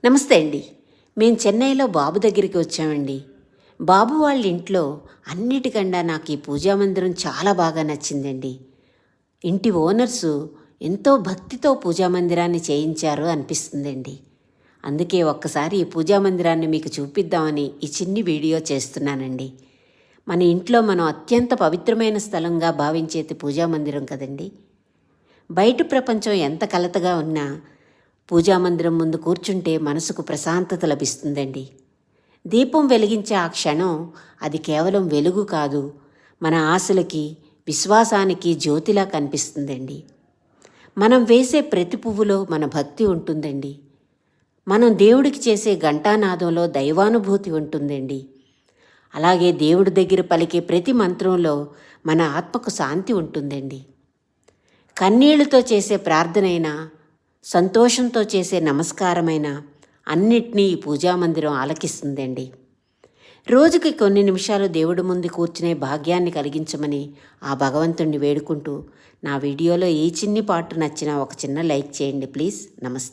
నమస్తే అండి. మేము చెన్నైలో బాబు దగ్గరికి వచ్చామండి. బాబు వాళ్ళ ఇంట్లో అన్నిటికన్నా నాకు ఈ పూజా మందిరం చాలా బాగా నచ్చిందండి. ఇంటి ఓనర్సు ఎంతో భక్తితో పూజా మందిరాన్ని చేయించారు అనిపిస్తుందండి. అందుకే ఒక్కసారి ఈ పూజా మందిరాన్ని మీకు చూపిద్దామని ఈ చిన్ని వీడియో చేస్తున్నానండి. మన ఇంట్లో మనం అత్యంత పవిత్రమైన స్థలంగా భావించేది పూజా మందిరం కదండి. బయట ప్రపంచం ఎంత కలతగా ఉన్నా పూజామందిరం ముందు కూర్చుంటే మనసుకు ప్రశాంతత లభిస్తుందండి. దీపం వెలిగించే ఆ క్షణం అది కేవలం వెలుగు కాదు, మన ఆశలకి విశ్వాసానికి జ్యోతిలా కనిపిస్తుందండి. మనం వేసే ప్రతి పువ్వులో మన భక్తి ఉంటుందండి. మనం దేవుడికి చేసే ఘంటానాదంలో దైవానుభూతి ఉంటుందండి. అలాగే దేవుడి దగ్గర పలికే ప్రతి మంత్రంలో మన ఆత్మకు శాంతి ఉంటుందండి. కన్నీళ్లతో చేసే ప్రార్థనైనా, సంతోషంతో చేసే నమస్కారమైన అన్నిటినీ ఈ పూజామందిరం ఆలకిస్తుందండి. రోజుకి కొన్ని నిమిషాలు దేవుడి ముందు కూర్చునే భాగ్యాన్ని కలిగించమని ఆ భగవంతుణ్ణి వేడుకుంటూ నా వీడియోలో ఏ చిన్ని పాటు నచ్చినా ఒక చిన్న లైక్ చేయండి ప్లీజ్. నమస్తే.